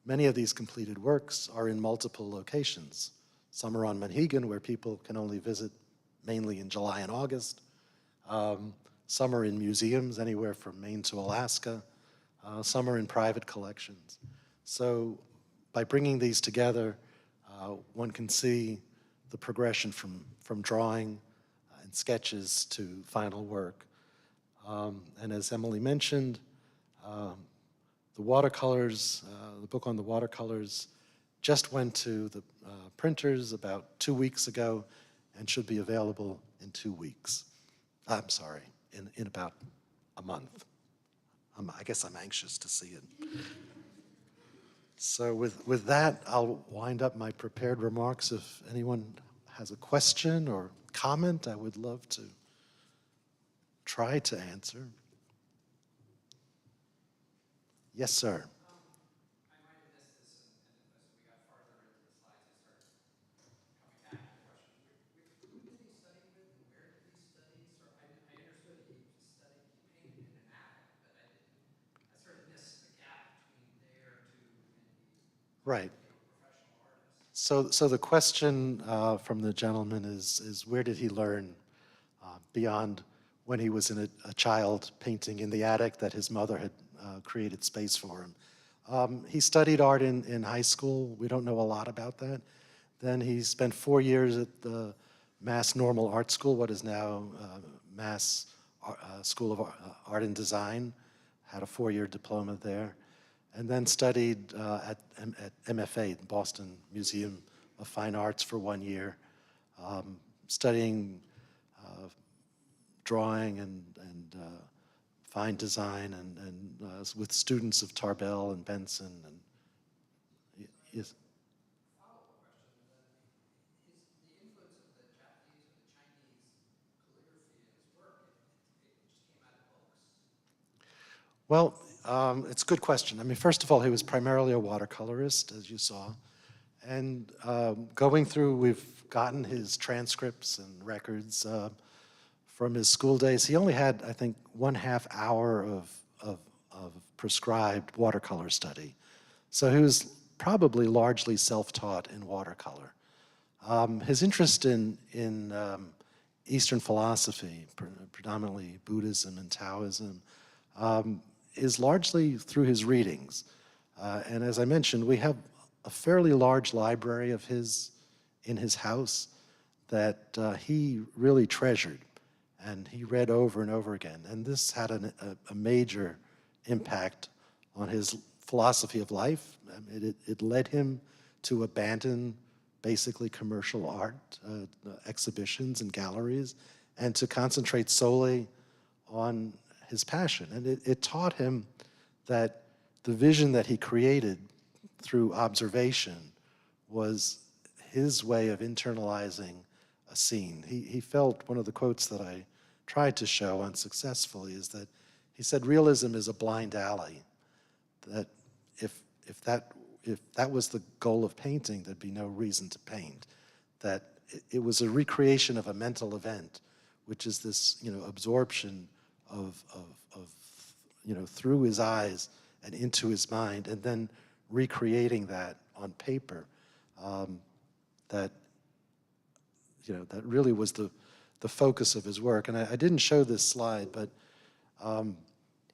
many of these completed works are in multiple locations. Some are on Monhegan, where people can only visit mainly in July and August. Some are in museums, anywhere from Maine to Alaska. Some are in private collections. So by bringing these together, one can see the progression from drawing and sketches to final work. And as Emily mentioned, the watercolors, the book on the watercolors just went to the printers about 2 weeks ago and should be available in 2 weeks. I'm sorry, in about a month. I guess I'm anxious to see it. So with that, I'll wind up my prepared remarks. If anyone has a question or comment, I would love to try to answer. Yes, sir. I might have missed this, and as we got farther into the slides, I started coming back to questions. Who did he study with, and where did he study? I understood he painted in an attic, but I sort of missed the gap between there to when he Right. became a professional artist. So the question from the gentleman is where did he learn beyond when he was a child painting in the attic that his mother had created space for him. He studied art in high school. We don't know a lot about that. Then he spent 4 years at the Mass Normal Art School, what is now Mass School of Art and Design, had a 4-year diploma there, and then studied at MFA, the Boston Museum of Fine Arts, for 1 year, studying drawing and fine design and with students of Tarbell and Benson. And yes. Follow-up question. The influence of the Japanese or the Chinese calligraphy in his work, it just came out of books. Well, it's a good question. I mean, first of all, he was primarily a watercolorist, as you saw. And going through, we've gotten his transcripts and records from his school days. He only had, I think, 1/2 hour of prescribed watercolor study. So he was probably largely self-taught in watercolor. His interest in Eastern philosophy, predominantly Buddhism and Taoism, is largely through his readings. And as I mentioned, we have a fairly large library of his in his house that he really treasured, and he read over and over again. And this had a major impact on his philosophy of life. It led him to abandon basically commercial art exhibitions and galleries and to concentrate solely on his passion. And it taught him that the vision that he created through observation was his way of internalizing a scene. He felt, one of the quotes that I tried to show unsuccessfully is that he said realism is a blind alley, that if that was the goal of painting, there'd be no reason to paint, that it was a recreation of a mental event, which is this, absorption of through his eyes and into his mind, and then recreating that on paper. That really was the focus of his work. And I didn't show this slide, but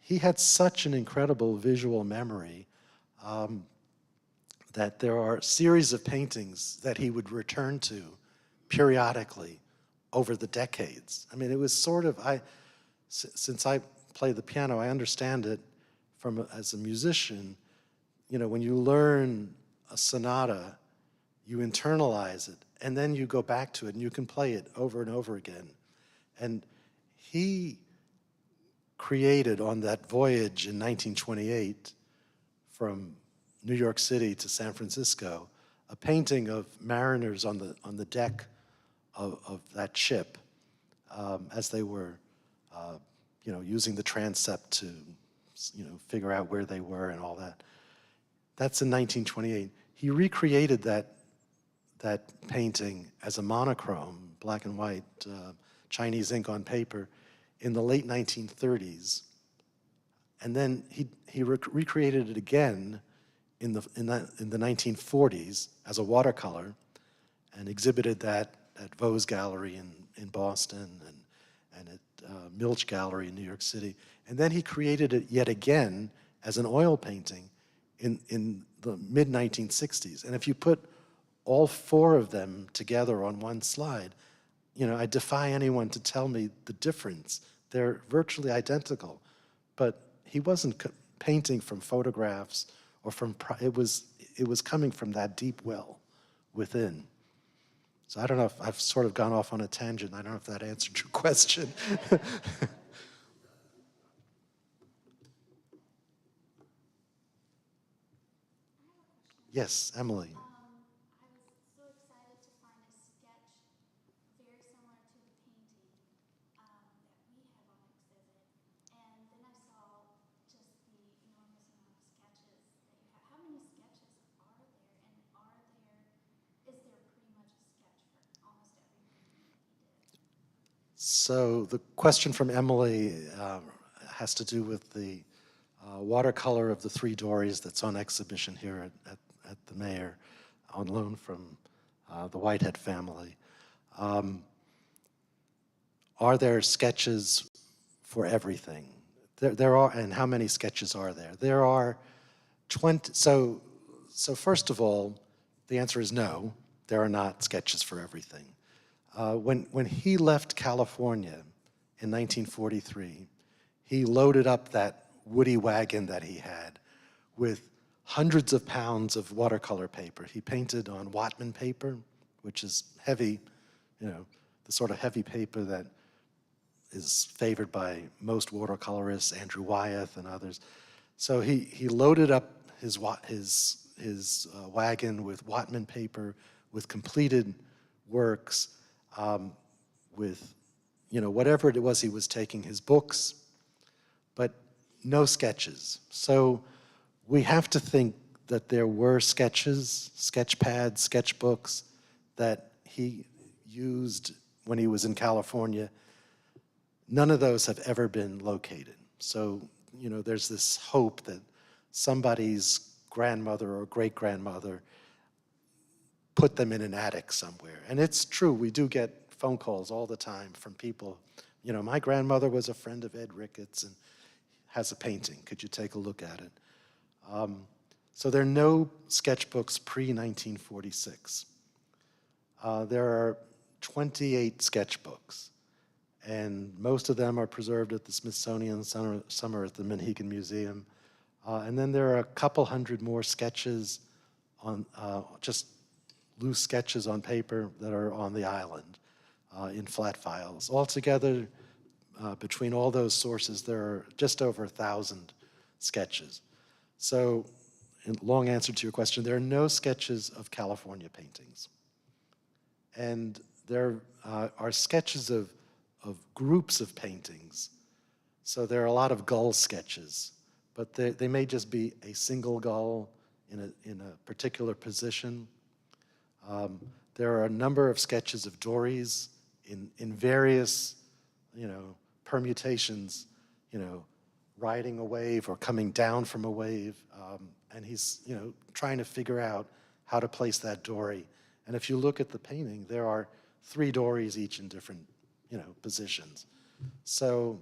he had such an incredible visual memory that there are a series of paintings that he would return to periodically over the decades. I mean, it was sort of, since I play the piano, I understand it as a musician. When you learn a sonata, you internalize it, and then you go back to it, and you can play it over and over again. And he created on that voyage in 1928 from New York City to San Francisco a painting of mariners on the deck of that ship as they were using the transept to figure out where they were and all that. That's in 1928. He recreated that painting as a monochrome, black and white, Chinese ink on paper, in the late 1930s. And then he recreated it again in the 1940s as a watercolor and exhibited that at Vaux's Gallery in Boston and at Milch Gallery in New York City. And then he created it yet again as an oil painting in the mid-1960s. And if you put all four of them together on one slide, I defy anyone to tell me the difference. They're virtually identical, but he wasn't painting from photographs or from, it was coming from that deep well within. So I don't know if I've sort of gone off on a tangent. I don't know if that answered your question. Yes, Emily. I was so excited to find a sketch very similar to the painting that we have on exhibit. And then I saw just the enormous amount of sketches that you have. How many sketches are there? And is there pretty much a sketch for almost every painting that he did? So the question from Emily has to do with the watercolor of the three Dories that's on exhibition here at the Maier, on loan from the Whitehead family. Are there sketches for everything? There are, and how many sketches are there? There are 20, so first of all, the answer is no, there are not sketches for everything. When he left California in 1943, he loaded up that woody wagon that he had with hundreds of pounds of watercolor paper. He painted on Whatman paper, which is heavy, the sort of heavy paper that is favored by most watercolorists, Andrew Wyeth and others. So he loaded up his wagon with Whatman paper, with completed works, with whatever it was he was taking, his books, but no sketches. So we have to think that there were sketches, sketch pads, sketchbooks that he used when he was in California. None of those have ever been located. So, there's this hope that somebody's grandmother or great-grandmother put them in an attic somewhere. And it's true, we do get phone calls all the time from people, my grandmother was a friend of Ed Ricketts and has a painting. Could you take a look at it? So there are no sketchbooks pre-1946. There are 28 sketchbooks, and most of them are preserved at the Smithsonian, some are at the Monhegan Museum. And then there are a couple hundred more sketches on just loose sketches on paper that are on the island in flat files. Altogether, between all those sources, there are just over 1,000 sketches. So, in long answer to your question, there are no sketches of California paintings. And there are sketches of groups of paintings. So there are a lot of gull sketches, but they may just be a single gull in a particular position. There are a number of sketches of dories in various, permutations, riding a wave or coming down from a wave, and he's, trying to figure out how to place that dory. And if you look at the painting, there are 3 dories each in different, positions. So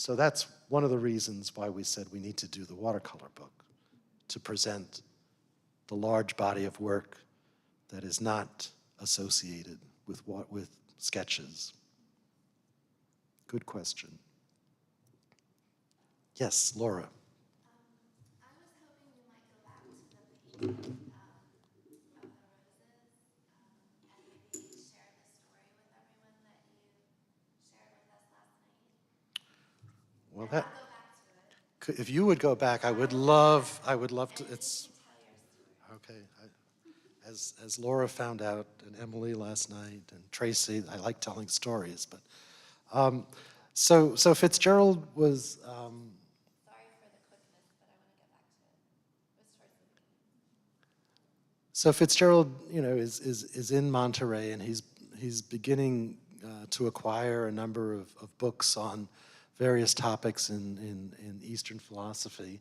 that's one of the reasons why we said we need to do the watercolor book, to present the large body of work that is not associated with sketches. Good question. Yes, Laura. I was hoping you might go back to the painting of the roses and maybe share the story with everyone that you shared with us last night. Well, I'll go back to it. if you would go back, I would love to. It's Tell your story. okay. As Laura found out, and Emily last night, and Tracy, I like telling stories, but so Fitzgerald was. Sorry for the quickness, but I want to get back to it. It was towards the beginning. So Fitzgerald, is in Monterey, and he's beginning to acquire a number of books on various topics in Eastern philosophy.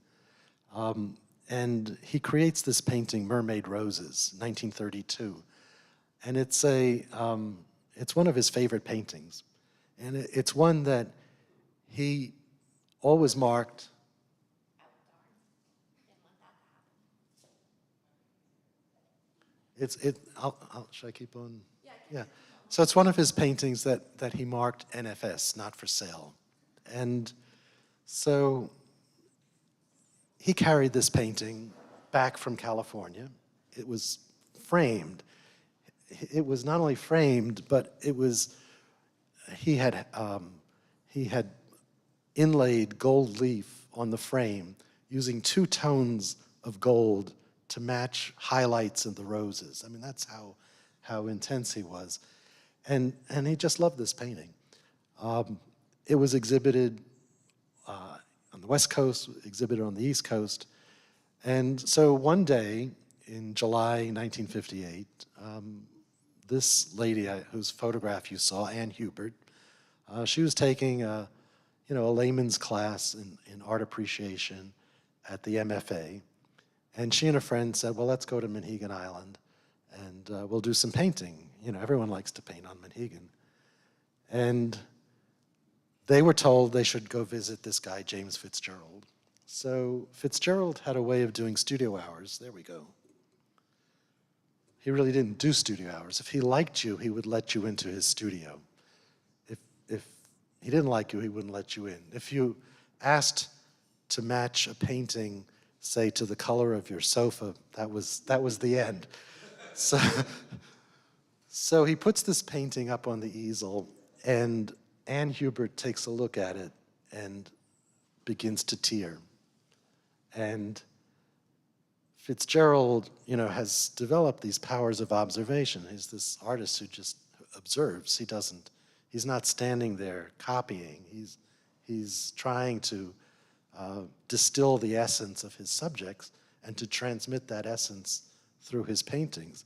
And he creates this painting, Mermaid Roses, 1932. And it's one of his favorite paintings. And it's one that he always marked. Should I keep on? Yeah. So it's one of his paintings that he marked NFS, not for sale. And so he carried this painting back from California. It was framed. It was not only framed, but he had inlaid gold leaf on the frame using 2 tones of gold to match highlights in the roses. I mean, that's how intense he was. And he just loved this painting. It was exhibited on the West Coast, exhibited on the East Coast. And so one day in July 1958, this lady whose photograph you saw, Ann Hubert, she was taking a layman's class in art appreciation at the MFA. And she and a friend said, well, let's go to Monhegan Island and we'll do some painting. Everyone likes to paint on Monhegan. And they were told they should go visit this guy, James Fitzgerald. So Fitzgerald had a way of doing studio hours. There we go. He really didn't do studio hours. If he liked you, he would let you into his studio. If he didn't like you, he wouldn't let you in. If you asked to match a painting, say, to the color of your sofa, that was the end. So he puts this painting up on the easel, and Ann Hubert takes a look at it and begins to tear. And Fitzgerald, has developed these powers of observation. He's this artist who just observes. He's not standing there copying. He's trying to distill the essence of his subjects and to transmit that essence through his paintings.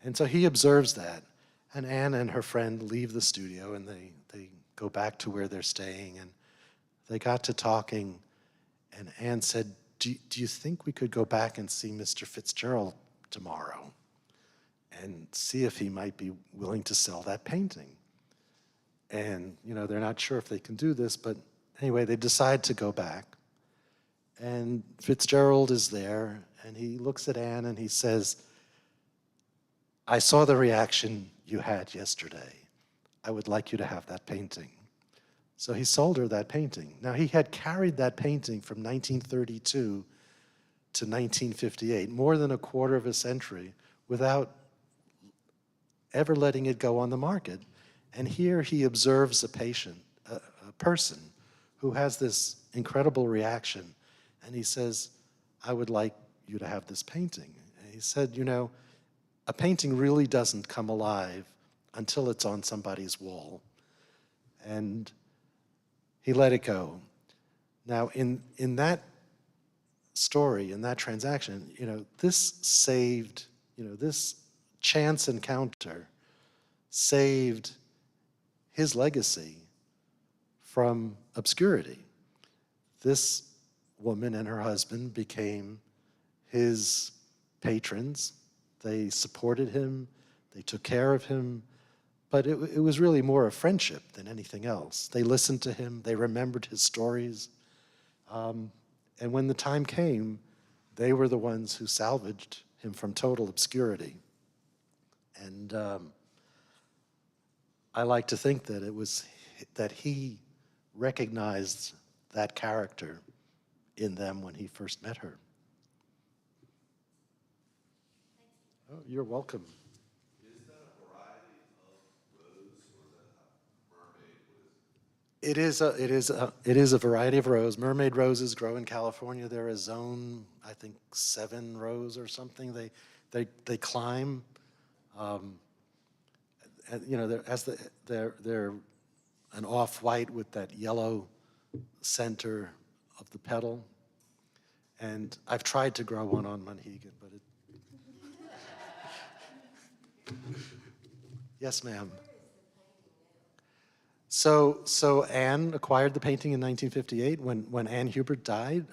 And so he observes that. And Anne and her friend leave the studio and they go back to where they're staying. And they got to talking, and Anne said, do you think we could go back and see Mr. Fitzgerald tomorrow and see if he might be willing to sell that painting? And, they're not sure if they can do this, but anyway, they decide to go back. And Fitzgerald is there, and he looks at Anne and he says, I saw the reaction you had yesterday. I would like you to have that painting. So he sold her that painting. Now, he had carried that painting from 1932 to 1958, more than a quarter of a century, without ever letting it go on the market. And here he observes a person who has this incredible reaction, and he says, I would like you to have this painting. And he said, you know, a painting really doesn't come alive until it's on somebody's wall. And he let it go. Now, in that story, in that transaction, you know, this saved, you know, this chance encounter saved his legacy from obscurity. This woman and her husband became his patrons. They supported him, they took care of him, but it was really more a friendship than anything else. They listened to him, they remembered his stories, and when the time came, they were the ones who salvaged him from total obscurity. And I like to think that it was that he recognized that character in them when he first met her. Oh, you're welcome. Is that a variety of rose, or is that a mermaid? What is It is a variety of rose. Mermaid roses grow in California. They're a zone, I think 7 rows or something. They climb, and, you know, they're an off-white with that yellow center of the petal. And I've tried to grow one on Monhegan, but it. Yes, ma'am. So Anne acquired the painting in 1958. When Anne Hubert died,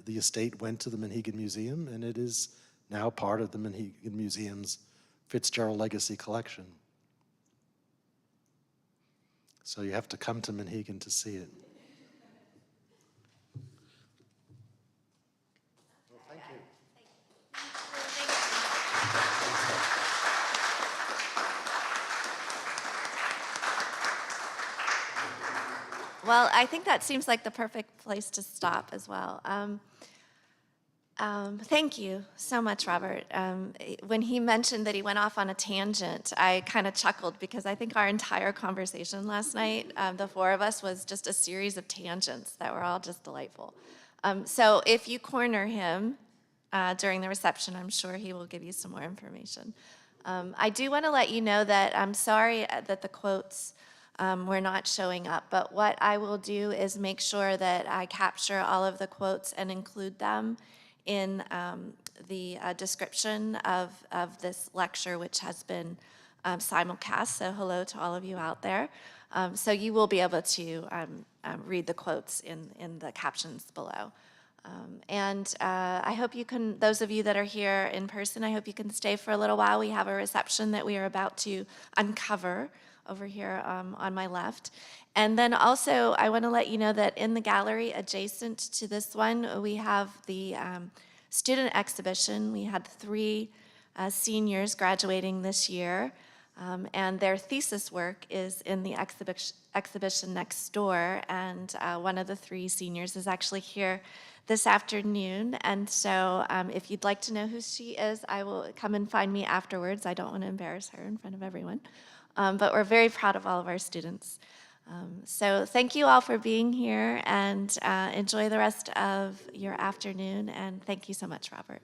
the estate went to the Monhegan Museum, and it is now part of the Monhegan Museum's Fitzgerald Legacy collection. So you have to come to Monhegan to see it. Well, thank you. Well, I think that seems like the perfect place to stop as well. Thank you so much, Robert. When he mentioned that he went off on a tangent, I kind of chuckled because I think our entire conversation last night, the 4 of us, was just a series of tangents that were all just delightful. So if you corner him during the reception, I'm sure he will give you some more information. I do want to let you know that I'm sorry that the quotes were not showing up, but what I will do is make sure that I capture all of the quotes and include them in the description of this lecture, which has been simulcast, so hello to all of you out there. So you will be able to read the quotes in the captions below. And I hope you can, those of you that are here in person, I hope you can stay for a little while. We have a reception that we are about to uncover over here on my left. And then also, I want to let you know that in the gallery adjacent to this one, we have the student exhibition. We had 3 seniors graduating this year, and their thesis work is in the exhibition next door, and one of the 3 seniors is actually here this afternoon. And so if you'd like to know who she is, I will come and find me afterwards. I don't want to embarrass her in front of everyone. But we're very proud of all of our students. So thank you all for being here, and enjoy the rest of your afternoon, and thank you so much, Robert.